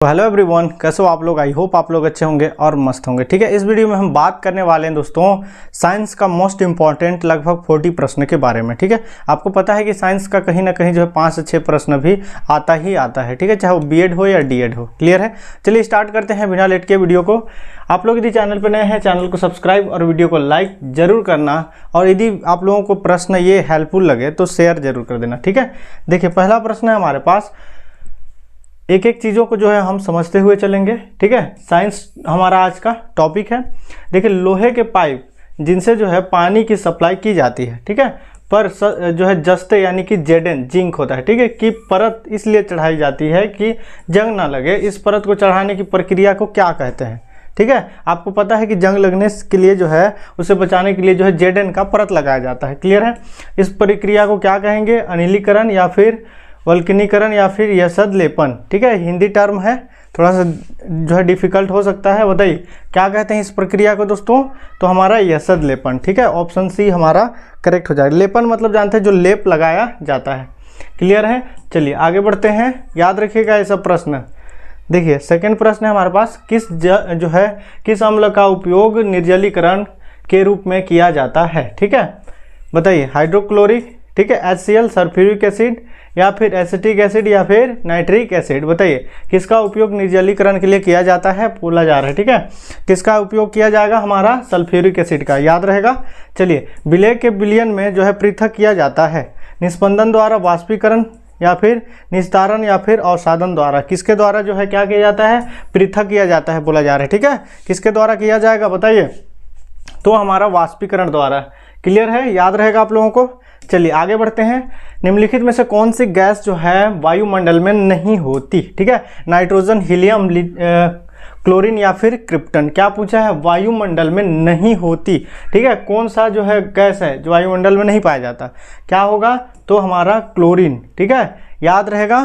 तो hello everyone, कैसे हो आप लोग। आई होप आप लोग अच्छे होंगे और मस्त होंगे। ठीक है, इस वीडियो में हम बात करने वाले हैं दोस्तों साइंस का मोस्ट इंपॉर्टेंट लगभग 40 प्रश्न के बारे में। ठीक है, आपको पता है कि साइंस का कहीं ना कहीं जो है 5 से 6 प्रश्न भी आता है। ठीक है, चाहे वो बीएड हो या डीएड हो। क्लियर है, चलिए स्टार्ट करते हैं बिना लेट के वीडियो को। आप लोग यदि चैनल पर नए हैं, चैनल को सब्सक्राइब और वीडियो को लाइक जरूर करना। और यदि आप लोगों को प्रश्न ये हेल्पफुल लगे तो शेयर जरूर कर देना। ठीक है, देखिए पहला प्रश्न है हमारे पास। एक एक चीज़ों को जो है हम समझते हुए चलेंगे। ठीक है, साइंस हमारा आज का टॉपिक है। देखिए, लोहे के पाइप जिनसे जो है पानी की सप्लाई की जाती है, ठीक है, पर जो है जस्ते यानी कि जेडन जिंक होता है, ठीक है, कि परत इसलिए चढ़ाई जाती है कि जंग ना लगे। इस परत को चढ़ाने की प्रक्रिया को क्या कहते हैं? ठीक है, आपको पता है कि जंग लगने के लिए जो है उसे बचाने के लिए जो है जेडन का परत लगाया जाता है। क्लियर है, इस प्रक्रिया को क्या कहेंगे? अनिलीकरण या फिर वल्कनीकरण या फिर यसद लेपन। ठीक है, हिंदी टर्म है, थोड़ा सा जो है डिफिकल्ट हो सकता है। बताइए क्या कहते हैं इस प्रक्रिया को दोस्तों? तो हमारा यसद लेपन। ठीक है, ऑप्शन सी हमारा करेक्ट हो जाएगा। लेपन मतलब जानते हैं जो लेप लगाया जाता है। क्लियर है, चलिए आगे बढ़ते हैं। याद रखिएगा ये सब प्रश्न। देखिए सेकंड प्रश्न है हमारे पास। किस अम्ल का उपयोग निर्जलीकरण के रूप में किया जाता है? ठीक है, बताइए। हाइड्रोक्लोरिक, ठीक है, HCl, सल्फ्यूरिक एसिड या फिर एसिटिक एसिड या फिर नाइट्रिक एसिड। बताइए किसका उपयोग निर्जलीकरण के लिए किया जाता है? बोला जा रहा है। ठीक है, किसका उपयोग किया जाएगा? हमारा सल्फ्यूरिक एसिड का। याद रहेगा। चलिए, विलय के विलयन में जो है पृथक किया जाता है निस्पंदन द्वारा, वाष्पीकरण या फिर निस्तारण या फिर अवसादन द्वारा। किसके द्वारा जो है क्या किया जाता है? पृथक किया जाता है बोला जा रहा है। ठीक है, किसके द्वारा किया जाएगा बताइए? तो हमारा वाष्पीकरण द्वारा। क्लियर है, याद रहेगा आप लोगों को। चलिए आगे बढ़ते हैं। निम्नलिखित में से कौन सी गैस जो है वायुमंडल में नहीं होती? ठीक है, नाइट्रोजन, हीलियम, क्लोरीन या फिर क्रिप्टन। क्या पूछा है? वायुमंडल में नहीं होती। ठीक है, कौन सा जो है गैस है जो वायुमंडल में नहीं पाया जाता? क्या होगा? तो हमारा क्लोरीन। ठीक है, याद रहेगा।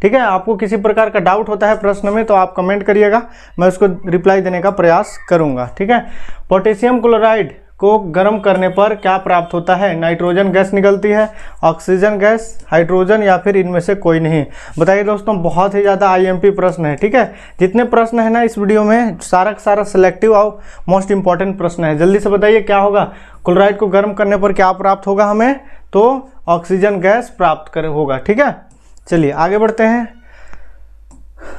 ठीक है, आपको किसी प्रकार का डाउट होता है प्रश्न में तो आप कमेंट करिएगा, मैं उसको रिप्लाई देने का प्रयास करूंगा। ठीक है, पोटेशियम क्लोराइड को गर्म करने पर क्या प्राप्त होता है? नाइट्रोजन गैस निकलती है, ऑक्सीजन गैस, हाइड्रोजन या फिर इनमें से कोई नहीं। बताइए दोस्तों, बहुत ही ज़्यादा आईएमपी प्रश्न है। ठीक है, जितने प्रश्न है ना इस वीडियो में सारा का सारा सिलेक्टिव और मोस्ट इंपॉर्टेंट प्रश्न है। जल्दी से बताइए क्या होगा? क्लोराइड को गर्म करने पर क्या प्राप्त होगा हमें? तो ऑक्सीजन गैस प्राप्त होगा। ठीक है, चलिए आगे बढ़ते हैं।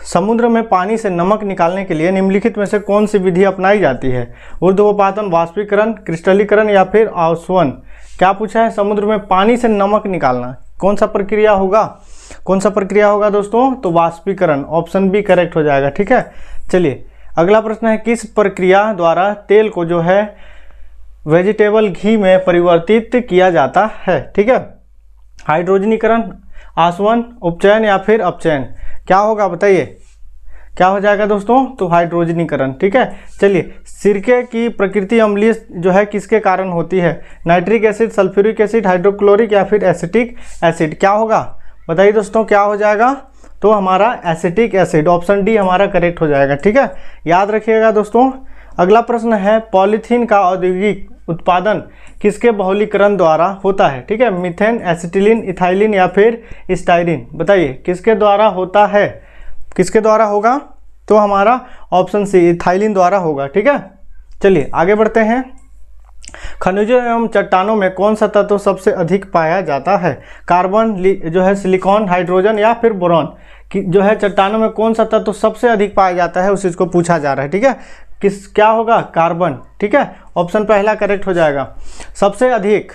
समुद्र में पानी से नमक निकालने के लिए निम्नलिखित में से कौन सी विधि अपनाई जाती है? ऊर्ध्वपातन, वाष्पीकरण, क्रिस्टलीकरण या फिर आसवन। क्या पूछा है? समुद्र में पानी से नमक निकालना कौन सा प्रक्रिया होगा? कौन सा प्रक्रिया होगा दोस्तों? तो वाष्पीकरण। ऑप्शन बी करेक्ट हो जाएगा। ठीक है, चलिए अगला प्रश्न है। किस प्रक्रिया द्वारा तेल को जो है वेजिटेबल घी में परिवर्तित किया जाता है? ठीक है, हाइड्रोजनीकरण, आसवन, उपचयन या फिर अपचयन। क्या होगा बताइए? क्या हो जाएगा दोस्तों? तो हाइड्रोजनीकरण। ठीक है, चलिए सिरके की प्रकृति अम्लीय जो है किसके कारण होती है? Nitric acid, sulphuric acid, hydrochloric या फिर एसिटिक एसिड। क्या होगा बताइए दोस्तों? क्या हो जाएगा? तो हमारा एसिटिक एसिड। ऑप्शन डी हमारा करेक्ट हो जाएगा। ठीक है, याद रखिएगा दोस्तों। अगला प्रश्न है। पॉलीथीन का औद्योगिक उत्पादन किसके बहुलीकरण द्वारा होता है? ठीक है, मीथेन, एसिटिलीन, इथाइलिन या फिर स्टाइरिन। बताइए किसके द्वारा होता है? किसके द्वारा होगा? तो हमारा ऑप्शन सी इथाइलिन द्वारा होगा। ठीक है, चलिए आगे बढ़ते हैं। खनिजों एवं चट्टानों में कौन सा तत्व सबसे अधिक पाया जाता है? कार्बन, जो है सिलिकॉन, हाइड्रोजन या फिर बोरॉन। कि जो है चट्टानों में कौन सा तत्व सबसे अधिक पाया जाता है उस चीज को पूछा जा रहा है। ठीक है, क्या होगा? कार्बन। ठीक है, ऑप्शन पहला करेक्ट हो जाएगा। सबसे अधिक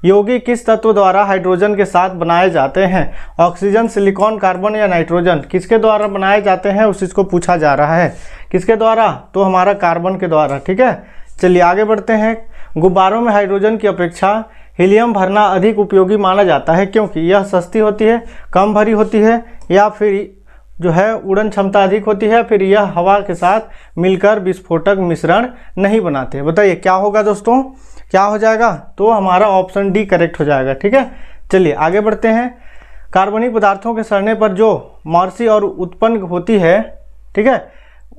यौगिक किस तत्व द्वारा हाइड्रोजन के साथ बनाए जाते हैं? ऑक्सीजन, सिलिकॉन, कार्बन या नाइट्रोजन। किसके द्वारा बनाए जाते हैं उस चीज को पूछा जा रहा है। किसके द्वारा? तो हमारा कार्बन के द्वारा। ठीक है, चलिए आगे बढ़ते हैं। गुब्बारों में हाइड्रोजन की अपेक्षा हीलियम भरना अधिक उपयोगी माना जाता है क्योंकि यह सस्ती होती है, कम भरी होती है या फिर जो है उड़न क्षमता अधिक होती है, फिर यह हवा के साथ मिलकर विस्फोटक मिश्रण नहीं बनाते। बताइए क्या होगा दोस्तों? क्या हो जाएगा? तो हमारा ऑप्शन डी करेक्ट हो जाएगा। ठीक है, चलिए आगे बढ़ते हैं। कार्बनिक पदार्थों के सड़ने पर जो मॉर्सी और उत्पन्न होती है, ठीक है,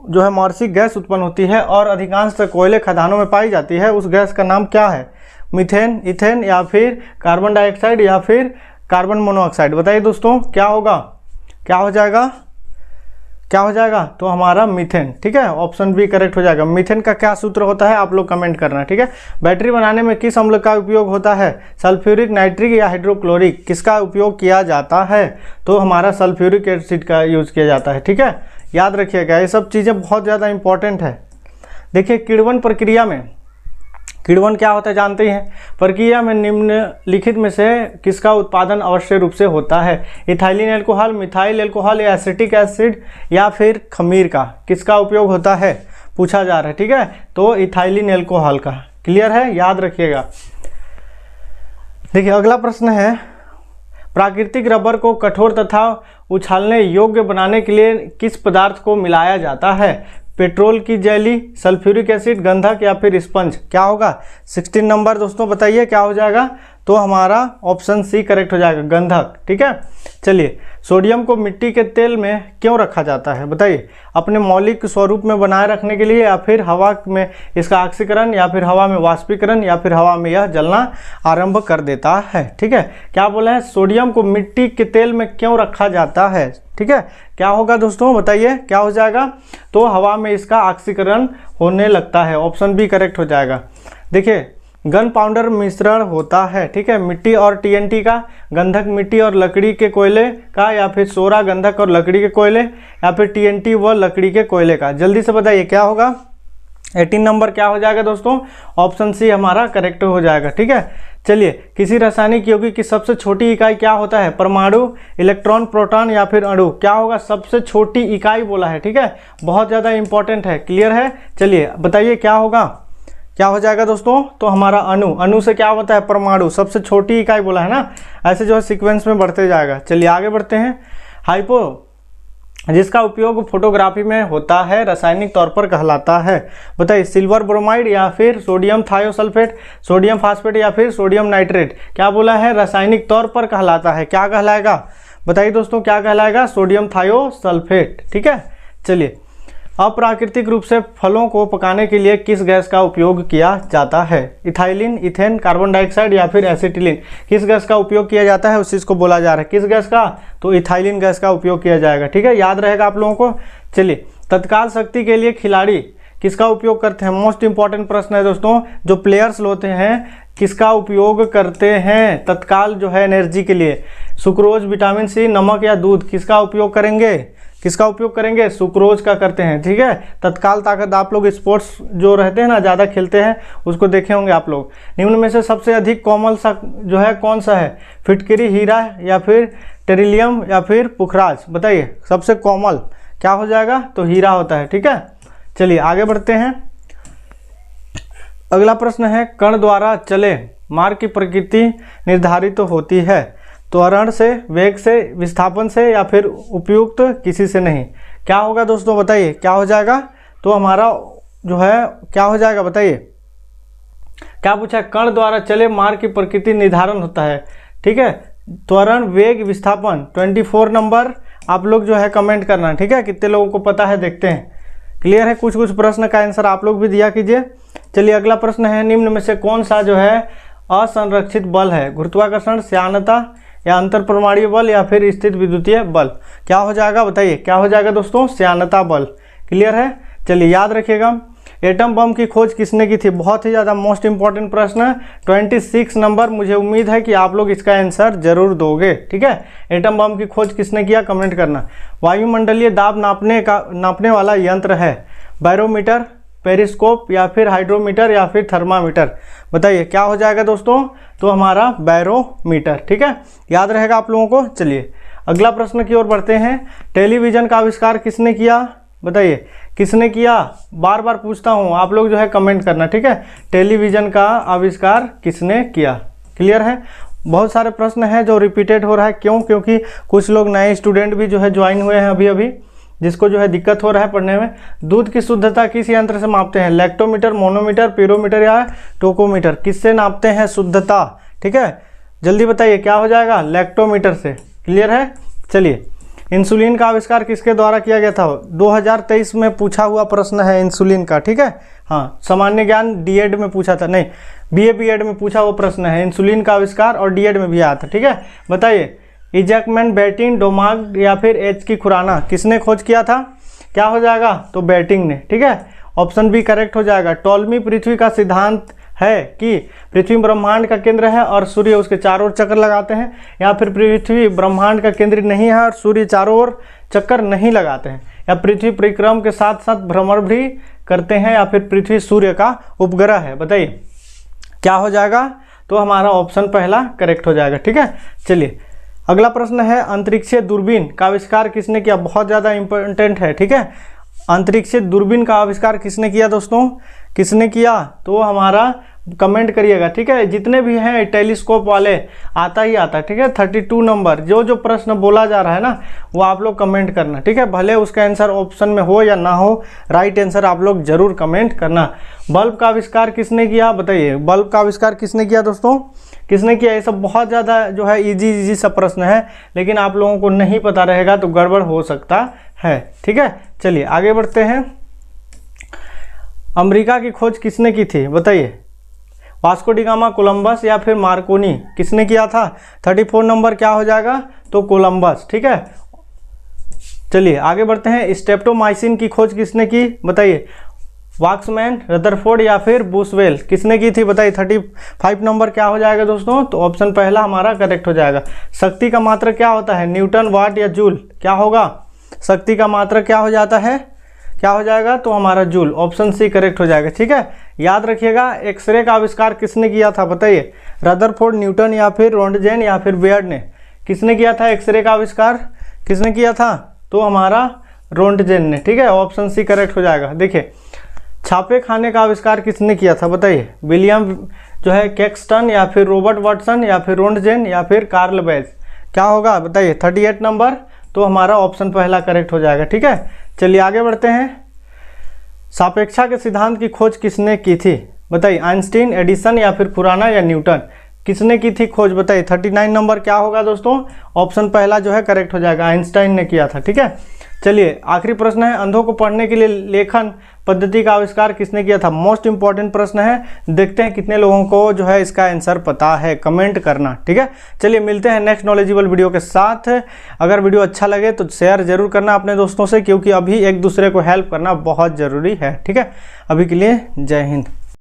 जो है मॉर्सिक गैस उत्पन्न होती है और अधिकांश कोयले खदानों में पाई जाती है, उस गैस का नाम क्या है? मीथेन, इथेन या फिर कार्बन डाइऑक्साइड या फिर कार्बन मोनोऑक्साइड। बताइए दोस्तों क्या होगा? क्या हो जाएगा? क्या हो जाएगा, तो हमारा मीथेन। ठीक है, ऑप्शन बी करेक्ट हो जाएगा। मीथेन का क्या सूत्र होता है आप लोग कमेंट करना। ठीक है, बैटरी बनाने में किस अम्ल का उपयोग होता है, सल्फ्यूरिक, नाइट्रिक या हाइड्रोक्लोरिक, किसका उपयोग किया जाता है, तो हमारा सल्फ्यूरिक एसिड का यूज किया जाता है। ठीक है, याद रखिएगा, ये सब चीज़ें बहुत ज़्यादा इंपॉर्टेंट है। देखिए किण्वन प्रक्रिया में, किण्वन क्या होता है जानते हैं, प्रक्रिया में निम्नलिखित में से किसका उत्पादन अवश्य रूप से होता है, इथाइलिन एल्कोहल, मिथाइल एल्कोहल या एसिटिक एसिड या फिर खमीर का, किसका उपयोग होता है पूछा जा रहा है। ठीक है, तो इथाइलिन एल्कोहल का। क्लियर है, याद रखिएगा। देखिए अगला प्रश्न है, प्राकृतिक रबर को कठोर तथा उछालने योग्य बनाने के लिए किस पदार्थ को मिलाया जाता है, पेट्रोल की जेली, सल्फ्यूरिक एसिड, गंधक या फिर स्पंज, क्या होगा 16 नंबर दोस्तों बताइए क्या हो जाएगा, तो हमारा ऑप्शन सी करेक्ट हो जाएगा, गंधक। ठीक है, चलिए सोडियम को मिट्टी के तेल में क्यों रखा जाता है बताइए, अपने मौलिक स्वरूप में बनाए रखने के लिए, या फिर हवा में इसका ऑक्सीकरण, या फिर हवा में वाष्पीकरण, या फिर हवा में यह जलना आरंभ कर देता है। ठीक है, क्या बोला है, सोडियम को मिट्टी के तेल में क्यों रखा जाता है। ठीक है, क्या होगा दोस्तों बताइए क्या हो जाएगा, तो हवा में इसका ऑक्सीकरण होने लगता है, ऑप्शन बी करेक्ट हो जाएगा। देखिए गन पाउडर मिश्रण होता है, ठीक है, मिट्टी और टीएनटी का, गंधक मिट्टी और लकड़ी के कोयले का, या फिर सोरा गंधक और लकड़ी के कोयले, या फिर टीएनटी व लकड़ी के कोयले का, जल्दी से बताइए क्या होगा। 18 नंबर क्या हो जाएगा दोस्तों, ऑप्शन सी हमारा करेक्ट हो जाएगा। ठीक है, चलिए किसी रासायनिक यौगिक की सबसे छोटी इकाई क्या होता है, परमाणु, इलेक्ट्रॉन, प्रोटॉन या फिर अणु, क्या होगा, सबसे छोटी इकाई बोला है। ठीक है, बहुत ज़्यादा इंपॉर्टेंट है। क्लियर है, चलिए बताइए क्या होगा, क्या हो जाएगा दोस्तों, तो हमारा अणु, अणु से क्या होता है, परमाणु, सबसे छोटी इकाई बोला है ना, ऐसे जो है सीक्वेंस में बढ़ते जाएगा। चलिए आगे बढ़ते हैं, हाइपो जिसका उपयोग फोटोग्राफी में होता है रासायनिक तौर पर कहलाता है, बताइए सिल्वर ब्रोमाइड या फिर सोडियम थायोसल्फेट, सोडियम फास्फेट या फिर सोडियम नाइट्रेट, क्या बोला है, रासायनिक तौर पर कहलाता है, क्या कहलाएगा बताइए दोस्तों, क्या कहलाएगा, सोडियम थायोसल्फेट। ठीक है, चलिए अप्राकृतिक रूप से फलों को पकाने के लिए किस गैस का उपयोग किया जाता है, इथाइलिन, इथेन, कार्बन डाइऑक्साइड या फिर एसिटिलीन, किस गैस का उपयोग किया जाता है, उस चीज़ को बोला जा रहा है, किस गैस का, तो इथाइलिन गैस का उपयोग किया जाएगा। ठीक है, याद रहेगा आप लोगों को। चलिए तत्काल शक्ति के लिए खिलाड़ी किसका उपयोग करते हैं, मोस्ट इंपॉर्टेंट प्रश्न है दोस्तों, जो प्लेयर्स होते हैं किसका उपयोग करते हैं तत्काल जो है एनर्जी के लिए, सुक्रोज, विटामिन सी, नमक या दूध, किसका उपयोग करेंगे, किसका उपयोग करेंगे, सुक्रोज का करते हैं। ठीक है, तत्काल ताकत, आप लोग स्पोर्ट्स जो रहते हैं ना, ज़्यादा खेलते हैं, उसको देखे होंगे आप लोग। निम्न में से सबसे अधिक कोमल सा जो है कौन सा है, फिटकरी, हीरा या फिर टेरिलियम या फिर पुखराज, बताइए सबसे कोमल क्या हो जाएगा, तो हीरा होता है। ठीक है, चलिए आगे बढ़ते हैं। अगला प्रश्न है, कण द्वारा चले मार्ग की प्रकृति निर्धारित तो होती है, त्वरण से, वेग से, विस्थापन से या फिर उपयुक्त किसी से नहीं, क्या होगा दोस्तों बताइए क्या हो जाएगा, तो हमारा जो है क्या हो जाएगा बताइए, क्या पूछा है, कण द्वारा चले मार्ग की प्रकृति निर्धारण होता है। ठीक है, त्वरण, वेग, विस्थापन। 24 नंबर आप लोग जो है कमेंट करना। ठीक है, कितने लोगों को पता है देखते हैं। क्लियर है, कुछ कुछ प्रश्न का आंसर आप लोग भी दिया कीजिए। चलिए अगला प्रश्न है, निम्न में से कौन सा जो है असंरक्षित बल है, गुरुत्वाकर्षण, श्यानता या अंतर परमाणु बल या फिर स्थित विद्युतीय बल, क्या हो जाएगा बताइए क्या हो जाएगा दोस्तों, श्यानता बल। क्लियर है, चलिए याद रखिएगा। एटम बम की खोज किसने की थी, बहुत ही ज़्यादा मोस्ट इंपॉर्टेंट प्रश्न है। 26 नंबर, मुझे उम्मीद है कि आप लोग इसका आंसर जरूर दोगे। ठीक है, एटम बम की खोज किसने किया, कमेंट करना। वायुमंडलीय दाब नापने वाला यंत्र है, बैरोमीटर, पेरिस्कोप या फिर हाइड्रोमीटर या फिर थर्मामीटर, बताइए क्या हो जाएगा दोस्तों, तो हमारा बैरोमीटर। ठीक है, याद रहेगा आप लोगों को। चलिए अगला प्रश्न की ओर बढ़ते हैं, टेलीविज़न का आविष्कार किसने किया, बताइए किसने किया, बार बार पूछता हूँ, आप लोग जो है कमेंट करना। ठीक है, टेलीविज़न का आविष्कार किसने किया। क्लियर है, बहुत सारे प्रश्न हैं जो रिपीटेड हो रहा है, क्यों, क्योंकि कुछ लोग नए स्टूडेंट भी जो है ज्वाइन हुए हैं अभी अभी, जिसको जो है दिक्कत हो रहा है पढ़ने में। दूध की शुद्धता किस यंत्र से मापते हैं, लैक्टोमीटर, मोनोमीटर, पीरोमीटर या टोकोमीटर, किससे नापते हैं शुद्धता। ठीक है, जल्दी बताइए क्या हो जाएगा, लैक्टोमीटर से। क्लियर है, चलिए इंसुलिन का आविष्कार किसके द्वारा किया गया था, 2023 में पूछा हुआ प्रश्न है इंसुलिन का। ठीक है, हाँ सामान्य ज्ञान डीएड में पूछा था, नहीं बीए बीएड में पूछा हुआ प्रश्न है इंसुलिन का आविष्कार, और डीएड में भी आया था। ठीक है, बताइए इजैकमैन, बेटिन, डोमाग या फिर एच की खुराना, किसने खोज किया था, क्या हो जाएगा, तो बैटिंग ने, ठीक है, ऑप्शन बी करेक्ट हो जाएगा। टॉलमी पृथ्वी का सिद्धांत है कि पृथ्वी ब्रह्मांड का केंद्र है और सूर्य उसके चारों ओर चक्कर लगाते हैं, या फिर पृथ्वी ब्रह्मांड का केंद्र नहीं है और सूर्य चारों ओर चक्कर नहीं लगाते हैं, या पृथ्वी परिक्रम के साथ साथ भ्रमण भी करते हैं, या फिर पृथ्वी सूर्य का उपग्रह है। बताइए क्या हो जाएगा, तो हमारा ऑप्शन पहला करेक्ट हो जाएगा। ठीक है, चलिए अगला प्रश्न है, अंतरिक्षीय दूरबीन का आविष्कार किसने किया। बहुत ज़्यादा इंपॉर्टेंट है। ठीक है, अंतरिक्षीय दूरबीन का आविष्कार किसने किया दोस्तों, किसने किया, तो हमारा कमेंट करिएगा। ठीक है, जितने भी हैं टेलीस्कोप वाले आता ही आता है। ठीक है, 32 नंबर जो प्रश्न बोला जा रहा है ना, वो आप लोग कमेंट करना। ठीक है, भले उसका आंसर ऑप्शन में हो या ना हो, राइट आंसर आप लोग जरूर कमेंट करना। बल्ब का आविष्कार किसने किया, बताइए बल्ब का आविष्कार किसने किया दोस्तों, किसने किया। ये सब बहुत ज़्यादा जो है इजी सब प्रश्न है, लेकिन आप लोगों को नहीं पता रहेगा तो गड़बड़ हो सकता है। ठीक है, चलिए आगे बढ़ते हैं। अमेरिका की खोज किसने की थी, बताइए। वास्को डी गामा, कोलंबस या फिर मार्कोनी, किसने किया था। 34 नंबर क्या हो जाएगा, तो कोलंबस। ठीक है, चलिए आगे बढ़ते हैं। स्ट्रेप्टोमाइसिन की खोज किसने की, बताइए। वाक्समैन, रदरफोर्ड या फिर बुशवेल, किसने की थी, बताइए। 35 नंबर क्या हो जाएगा दोस्तों, तो ऑप्शन पहला हमारा करेक्ट हो जाएगा। शक्ति का मात्रक क्या होता है, न्यूटन, वाट या जूल, क्या होगा। शक्ति का मात्रक क्या हो जाता है, क्या हो जाएगा, तो हमारा जूल, ऑप्शन सी करेक्ट हो जाएगा। ठीक है, याद रखिएगा एक्सरे का आविष्कार किसने किया था, बताइए। रदरफोर्ड, न्यूटन या फिर रोंटगेन या फिर बेयर्ड ने, किसने किया था एक्सरे का आविष्कार, किसने किया था, तो हमारा रोंटगेन ने। ठीक है, ऑप्शन सी करेक्ट हो जाएगा। देखिए छापे खाने का आविष्कार किसने किया था, बताइए। विलियम जो है कैक्सटन या फिर रॉबर्ट वाटसन या फिर रोंटगेन या फिर कार्ल बेज, क्या होगा, बताइए। 38 नंबर, तो हमारा ऑप्शन पहला करेक्ट हो जाएगा। ठीक है, चलिए आगे बढ़ते हैं। सापेक्षा के सिद्धांत की खोज किसने की थी, बताइए। आइंस्टीन, एडिसन या फिर खुराना या न्यूटन, किसने की थी खोज, बताइए। 39 नंबर क्या होगा दोस्तों, ऑप्शन पहला जो है करेक्ट हो जाएगा, आइंस्टाइन ने किया था। ठीक है, चलिए आखिरी प्रश्न है, अंधों को पढ़ने के लिए लेखन पद्धति का आविष्कार किसने किया था। मोस्ट इंपॉर्टेंट प्रश्न है, देखते हैं कितने लोगों को जो है इसका आंसर पता है, कमेंट करना। ठीक है, चलिए मिलते हैं नेक्स्ट नॉलेजेबल वीडियो के साथ। अगर वीडियो अच्छा लगे तो शेयर जरूर करना अपने दोस्तों से, क्योंकि अभी एक दूसरे को हेल्प करना बहुत ज़रूरी है। ठीक है, अभी के लिए जय हिंद।